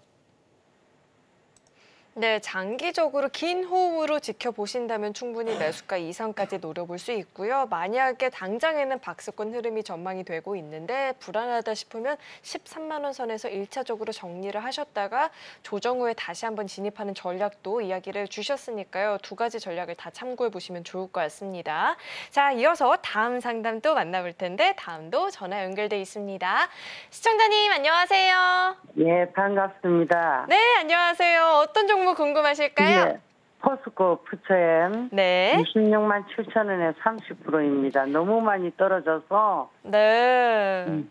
네, 장기적으로 긴 호흡으로 지켜보신다면 충분히 매수가 이상까지 노려볼 수 있고요. 만약에 당장에는 박스권 흐름이 전망이 되고 있는데 불안하다 싶으면 13만 원 선에서 1차적으로 정리를 하셨다가 조정 후에 다시 한번 진입하는 전략도 이야기를 주셨으니까요. 두 가지 전략을 다 참고해 보시면 좋을 것 같습니다. 자, 이어서 다음 상담도 만나볼 텐데 다음도 전화 연결돼 있습니다. 시청자님 안녕하세요. 예, 반갑습니다. 네, 안녕하세요. 어떤 종목 궁금하실까요? 예, 포스코 푸처엠 네. 26만 7천 원에 30%입니다. 너무 많이 떨어져서 네.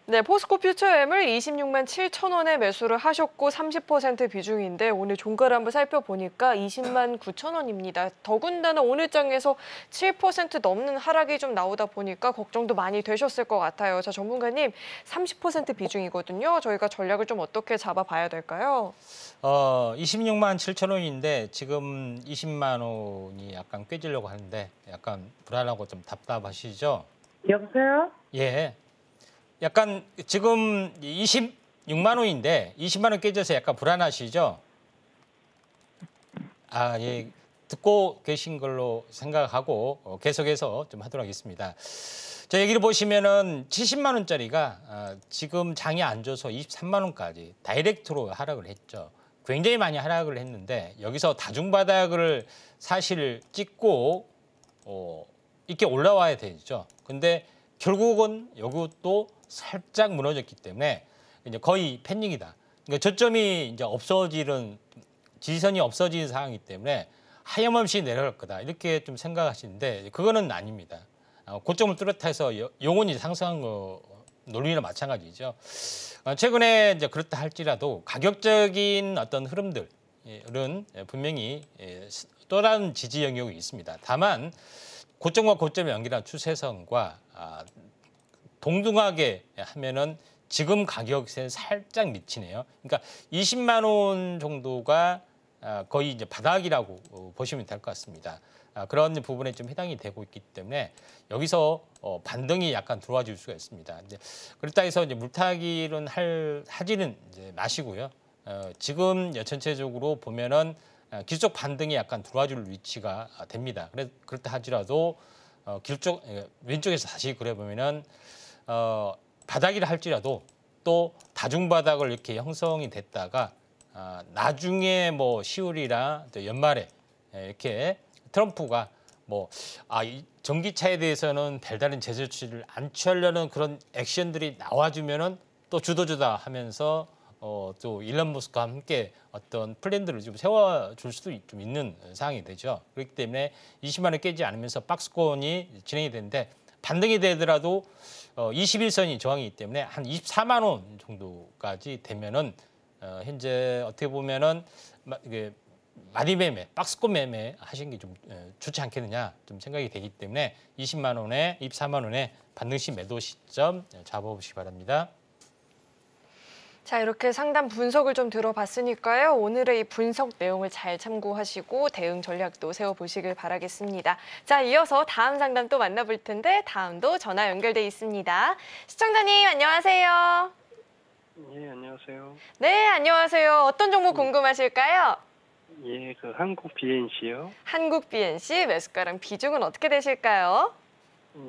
네, 포스코 퓨처엠을 26만 7천 원에 매수를 하셨고 30% 비중인데 오늘 종가를 한번 살펴보니까 20만 9천 원입니다. 더군다나 오늘 장에서 7% 넘는 하락이 좀 나오다 보니까 걱정도 많이 되셨을 것 같아요. 자, 전문가님 30% 비중이거든요. 저희가 전략을 좀 어떻게 잡아봐야 될까요? 26만 7천 원인데 지금 20만 원이 약간 꿰지려고 하는데 약간 불안하고 좀 답답하시죠? 여보세요? 예. 약간 지금 26만 원인데 20만 원 깨져서 약간 불안하시죠? 예. 듣고 계신 걸로 생각하고 계속해서 좀 하도록 하겠습니다. 자, 여기를 보시면은 70만 원짜리가 지금 장이 안 좋아서 23만 원까지 다이렉트로 하락을 했죠. 굉장히 많이 하락을 했는데 여기서 다중바닥을 사실 찍고 이렇게 올라와야 되죠. 근데 결국은 이것도 살짝 무너졌기 때문에 이제 거의 패닉이다. 그러니까 저점이 이제 없어지는 지지선이 없어지는 상황이기 때문에 하염없이 내려갈 거다 이렇게 좀 생각하시는데 그거는 아닙니다. 고점을 뚜렷해서 영원히 상승한 거 논리나 마찬가지죠. 최근에 이제 그렇다 할지라도 가격적인 어떤 흐름들은 분명히 또 다른 지지 영역이 있습니다. 다만 고점과 고점의 연결한 추세선과 동등하게 하면은 지금 가격에 살짝 미치네요. 그러니까 20만 원 정도가 거의 이제 바닥이라고 보시면 될 것 같습니다. 그런 부분에 좀 해당이 되고 있기 때문에 여기서 반등이 약간 들어와 줄 수가 있습니다. 이제 그렇다 해서 이제 물타기는 하지는 이제 마시고요. 지금 전체적으로 보면은 기술적 반등이 약간 들어와 줄 위치가 됩니다. 그렇다 하더라도 왼쪽에서 다시 그려보면은 바닥이라 할지라도 또 다중바닥을 이렇게 형성이 됐다가 나중에 뭐 10월이나 또 연말에 이렇게 트럼프가 이 전기차에 대해서는 별다른 제재 조치를 안 취하려는 그런 액션들이 나와주면은 또 주도주다 하면서 또 일론 머스크와 함께 어떤 플랜들을 좀 세워줄 수도 좀 있는 상황이 되죠. 그렇기 때문에 20만 원 깨지 않으면서 박스권이 진행이 되는데 반등이 되더라도 21선이 저항이기 때문에 한 24만 원 정도까지 되면은 현재 어떻게 보면은 이게 마디 매매, 박스권 매매 하신 게 좀 좋지 않겠느냐 좀 생각이 되기 때문에 20만 원에 24만 원에 반등 시 매도 시점 잡아보시기 바랍니다. 자, 이렇게 상담 분석을 좀 들어봤으니까요. 오늘의 이 분석 내용을 잘 참고하시고 대응 전략도 세워보시길 바라겠습니다. 자, 이어서 다음 상담 또 만나볼 텐데 다음도 전화 연결돼 있습니다. 시청자님 안녕하세요. 예, 안녕하세요. 네, 안녕하세요. 어떤 종목 궁금하실까요? 예, 그 한국 BNC요. 한국 BNC 매수가랑 비중은 어떻게 되실까요?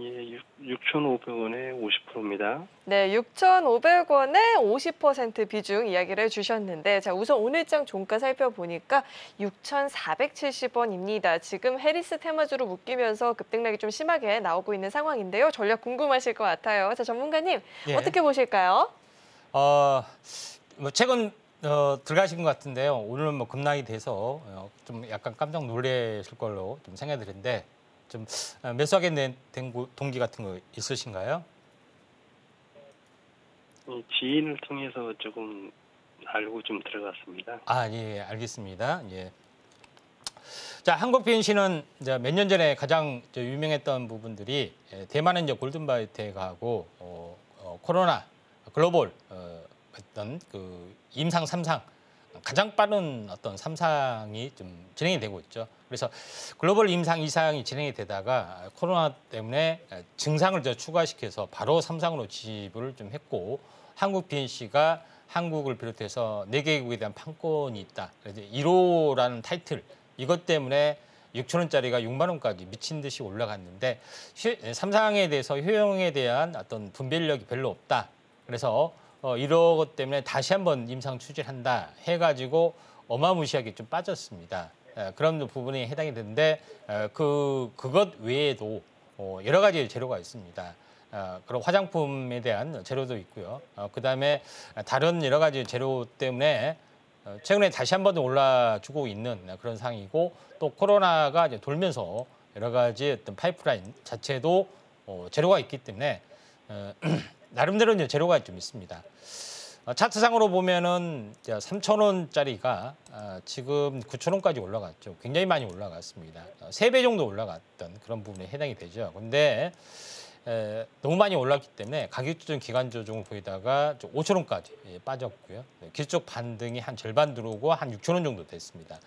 예, 6,500원에 50%입니다. 네, 6,500원에 50% 비중 이야기를 해주셨는데, 자, 우선 오늘장 종가 살펴보니까 6,470원입니다. 지금 해리스 테마주로 묶이면서 급등락이 좀 심하게 나오고 있는 상황인데요. 전략 궁금하실 것 같아요. 자, 전문가님, 예. 어떻게 보실까요? 뭐 최근 들어가신 것 같은데요. 오늘은 뭐 급락이 돼서 좀 약간 깜짝 놀라실 걸로 좀 생각이 드는데 좀 매수하게 된 동기 같은 거 있으신가요? 지인을 통해서 조금 알고 좀 들어갔습니다. 아, 예, 알겠습니다. 예. 자, 한국 BNC는 이제 몇 년 전에 가장 유명했던 부분들이 대만은 이제 골든바이오텍하고 코로나 글로벌 어떤 그 임상 3상 가장 빠른 어떤 3상이 좀 진행이 되고 있죠. 그래서 글로벌 임상 2상이 진행이 되다가 코로나 때문에 증상을 더 추가시켜서 바로 3상으로 진입을 좀 했고 한국 BNC가 한국을 비롯해서 4개국에 대한 판권이 있다. 그래서 1호라는 타이틀 이것 때문에 6천 원짜리가 6만 원까지 미친 듯이 올라갔는데 3상에 대해서 효용에 대한 어떤 분별력이 별로 없다. 그래서 이런 것 때문에 다시 한번 임상 추진한다 해가지고 어마무시하게 좀 빠졌습니다. 그런 부분에 해당이 되는데 그것 외에도 여러 가지 재료가 있습니다. 그런 화장품에 대한 재료도 있고요. 그다음에 다른 여러 가지 재료 때문에 최근에 다시 한번 올라주고 있는 그런 상황이고 또 코로나가 이제 돌면서 여러 가지 어떤 파이프라인 자체도 재료가 있기 때문에 나름대로 이제 재료가 좀 있습니다. 차트상으로 보면은 3,000원짜리가 지금 9,000원까지 올라갔죠. 굉장히 많이 올라갔습니다. 3배 정도 올라갔던 그런 부분에 해당이 되죠. 근데 너무 많이 올랐기 때문에 가격 조정, 기간 조정을 보이다가 5,000원까지 빠졌고요. 기술적 반등이 한 절반 들어오고 한 6,000원 정도 됐습니다.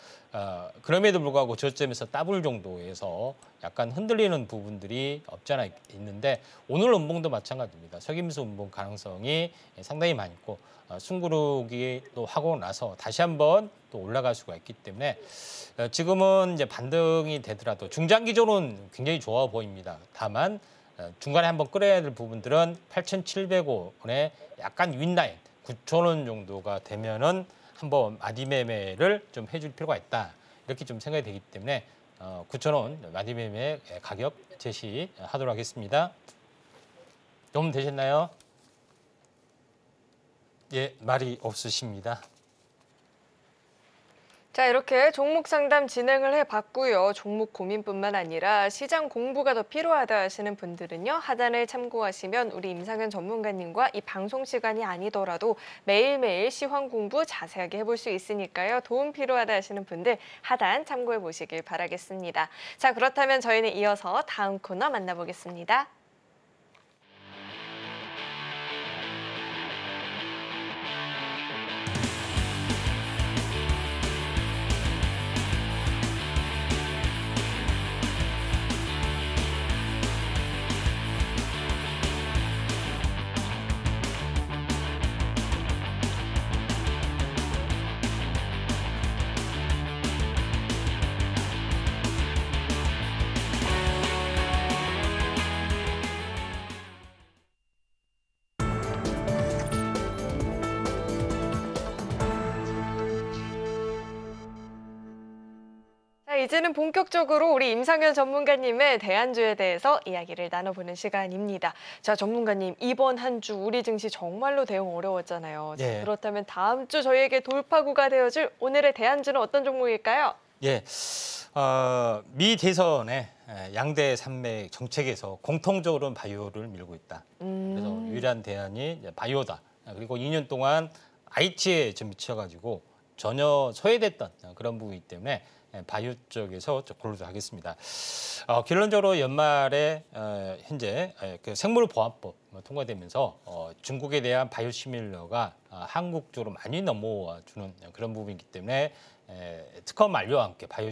그럼에도 불구하고 저점에서 더블 정도에서 약간 흔들리는 부분들이 없지 않아 있는데 오늘 음봉도 마찬가지입니다. 석임수 음봉 가능성이 상당히 많이 있고 숨구르기 또 하고 나서 다시 한번 또 올라갈 수가 있기 때문에 지금은 이제 반등이 되더라도 중장기적으로는 굉장히 좋아 보입니다. 다만 중간에 한번 끌어야 될 부분들은 8,700원에 약간 윗라인 9,000원 정도가 되면은 한번 마디매매를 좀 해줄 필요가 있다. 이렇게 좀 생각이 되기 때문에 9,000원 마디매매 가격 제시하도록 하겠습니다. 도움 되셨나요? 예, 말이 없으십니다. 자, 이렇게 종목 상담 진행을 해봤고요. 종목 고민뿐만 아니라 시장 공부가 더 필요하다 하시는 분들은요. 하단을 참고하시면 우리 임상현 전문가님과 이 방송 시간이 아니더라도 매일매일 시황 공부 자세하게 해볼 수 있으니까요. 도움 필요하다 하시는 분들 하단 참고해 보시길 바라겠습니다. 자, 그렇다면 저희는 이어서 다음 코너 만나보겠습니다. 이제는 본격적으로 우리 임상현 전문가님의 대안주에 대해서 이야기를 나눠보는 시간입니다. 자, 전문가님, 이번 한 주 우리 증시 정말로 대응 어려웠잖아요. 자, 예. 그렇다면 다음 주 저희에게 돌파구가 되어줄 오늘의 대안주는 어떤 종목일까요? 예, 미 대선의 양대 산맥 정책에서 공통적으로 바이오를 밀고 있다. 그래서 유일한 대안이 바이오다. 그리고 2년 동안 IT에 좀 미쳐가지고 전혀 소외됐던 그런 부분이기 때문에 바이오 쪽에서 고르도록 하겠습니다. 결론적으로 연말에 현재 그 생물보안법 통과되면서 중국에 대한 바이오 시밀러가 한국 쪽으로 많이 넘어와 주는 그런 부분이기 때문에 특허 만료와 함께 바이오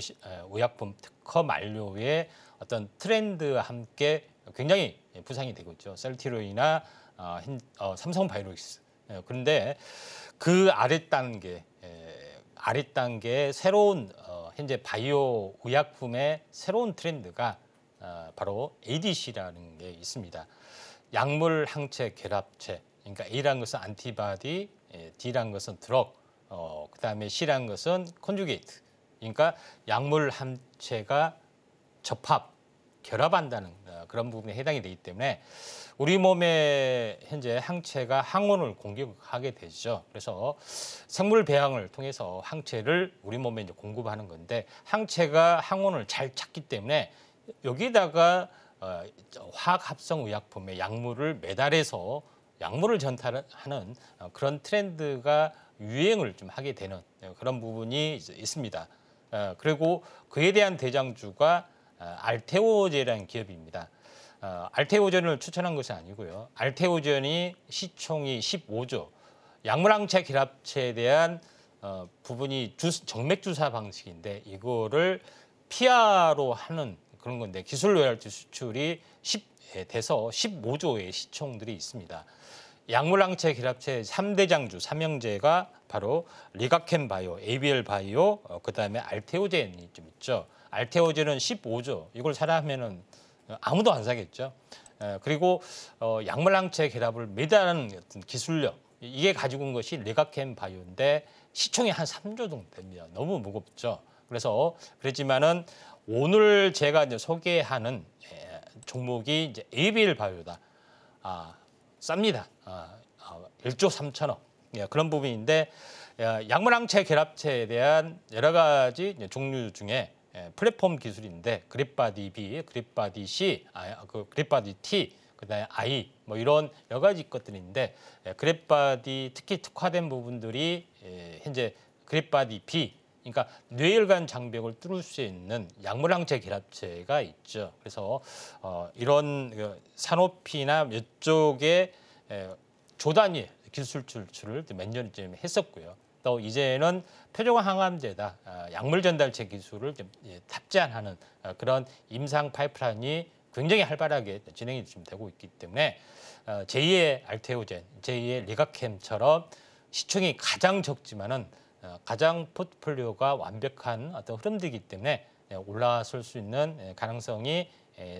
의약품 특허 만료의 어떤 트렌드와 함께 굉장히 부상이 되고 있죠. 셀티로이나 삼성바이오로직스. 그런데 그 아래 단계 아랫단계의 새로운 현재 바이오 의약품의 새로운 트렌드가 바로 ADC라는 게 있습니다. 약물 항체 결합체. 그러니까 A라는 것은 안티바디, D라는 것은 드럭, 그다음에 C라는 것은 컨주게이트. 그러니까 약물 항체가 접합, 결합한다는 그런 부분에 해당이 되기 때문에 우리 몸에 현재 항체가 항원을 공격하게 되죠. 그래서 생물 배양을 통해서 항체를 우리 몸에 이제 공급하는 건데 항체가 항원을 잘 찾기 때문에 여기다가 화학 합성 의약품의 약물을 매달해서 약물을 전달하는 그런 트렌드가 유행을 좀 하게 되는 그런 부분이 있습니다. 그리고 그에 대한 대장주가 알테오제라는 기업입니다. 알테오젠을 추천한 것이 아니고요. 알테오젠이 시총이 15조, 약물항체 결합체에 대한 부분이 정맥 주사 방식인데 이거를 PR로 하는 그런 건데 기술 로열티 수출이 돼서 15조의 시총들이 있습니다. 약물항체 결합체 3대장주 삼형제가 바로 리가켄 바이오, ABL 바이오, 그다음에 알테오젠이 좀 있죠. 알테오젠은 15조. 이걸 사라 하면은 아무도 안 사겠죠. 그리고 약물항체 결합을 매달하는 어떤 기술력 이게 가지고 온 것이 리가켄 바이오인데 시총이 한 3조 정도 됩니다. 너무 무겁죠. 그래서 그렇지만은 오늘 제가 이제 소개하는 종목이 이제 ABL 바이오다. 쌉니다. 1조 3천억. 그런 부분인데 약물항체 결합체에 대한 여러 가지 종류 중에 플랫폼 기술인데 그립바디 B, 그립바디 C, 그립바디 T, 그다음에 I 뭐 이런 여러 가지 것들인데 그립바디 특히 특화된 부분들이 현재 그립바디 B 그러니까 뇌혈관 장벽을 뚫을 수 있는 약물항체 결합체가 있죠. 그래서 이런 산오피나 이쪽에 조단위의 기술 출출을 몇 년쯤 했었고요. 또 이제는 표적 항암제다 약물 전달체 기술을 좀 탑재하는 그런 임상 파이프라인이 굉장히 활발하게 진행이 지금 되고 있기 때문에 제2의 알테오젠, 제2의 리가캠처럼 시총이 가장 적지만은 가장 포트폴리오가 완벽한 어떤 흐름들이기 때문에 올라설 수 있는 가능성이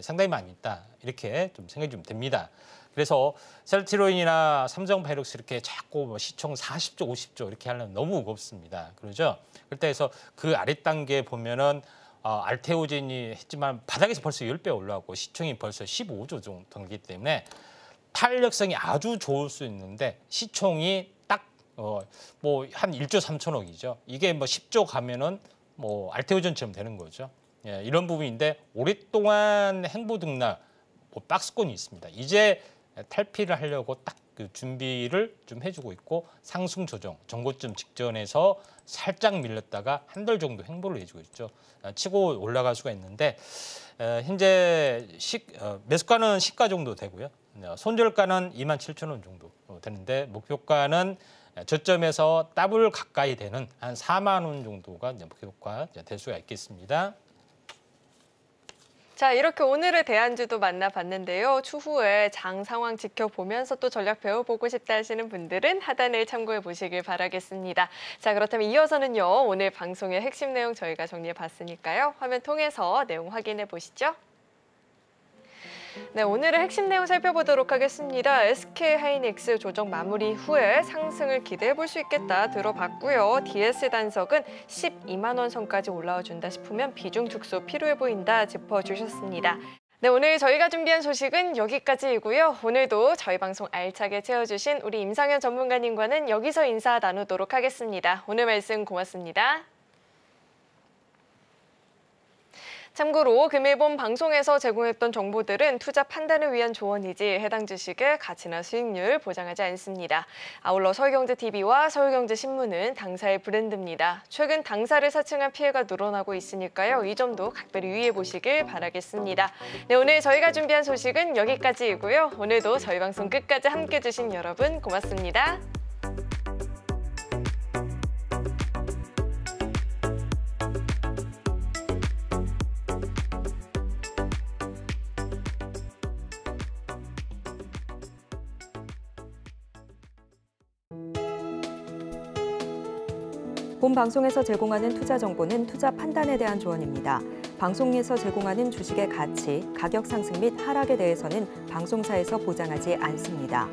상당히 많이 있다. 이렇게 좀 생각이 좀 됩니다. 그래서 셀트리온이나 삼성바이오록스 이렇게 자꾸 뭐 시총 40조, 50조 이렇게 하려면 너무 무겁습니다. 그러죠? 그렇다 해서 그 아랫단계에 보면은 알테오젠이 했지만 바닥에서 벌써 10배 올라가고 시총이 벌써 15조 정도 되기 때문에 탄력성이 아주 좋을 수 있는데 시총이 딱 뭐 한 1조 3천억이죠. 이게 뭐 10조 가면은 뭐 알테오젠처럼 되는 거죠. 이런 부분인데 오랫동안 행보등락 박스권이 있습니다. 이제 탈피를 하려고 딱 그 준비를 좀 해주고 있고 상승 조정, 정고점 직전에서 살짝 밀렸다가 한 달 정도 행보를 해주고 있죠. 치고 올라갈 수가 있는데 현재 매수가는 시가 정도 되고요. 손절가는 27,000원 정도 되는데 목표가는 저점에서 더블 가까이 되는 한 4만 원 정도가 목표가 될 수가 있겠습니다. 자, 이렇게 오늘의 대안주도 만나봤는데요. 추후에 장 상황 지켜보면서 또 전략 배워보고 싶다 하시는 분들은 하단을 참고해 보시길 바라겠습니다. 자, 그렇다면 이어서는요. 오늘 방송의 핵심 내용 저희가 정리해 봤으니까요. 화면 통해서 내용 확인해 보시죠. 네, 오늘의 핵심 내용 살펴보도록 하겠습니다. SK하이닉스 조정 마무리 후에 상승을 기대해 볼 수 있겠다 들어봤고요. DS 단석은 12만 원 선까지 올라와 준다 싶으면 비중 축소 필요해 보인다 짚어주셨습니다. 네, 오늘 저희가 준비한 소식은 여기까지이고요. 오늘도 저희 방송 알차게 채워주신 우리 임상현 전문가님과는 여기서 인사 나누도록 하겠습니다. 오늘 말씀 고맙습니다. 참고로 금일본 방송에서 제공했던 정보들은 투자 판단을 위한 조언이지 해당 주식의 가치나 수익률 보장하지 않습니다. 아울러 서울경제TV와 서울경제신문은 당사의 브랜드입니다. 최근 당사를 사칭한 피해가 늘어나고 있으니까요. 이 점도 각별히 유의해 보시길 바라겠습니다. 네, 오늘 저희가 준비한 소식은 여기까지이고요. 오늘도 저희 방송 끝까지 함께해 주신 여러분 고맙습니다. 본 방송에서 제공하는 투자 정보는 투자 판단에 대한 조언입니다. 방송에서 제공하는 주식의 가치, 가격 상승 및 하락에 대해서는 방송사에서 보장하지 않습니다.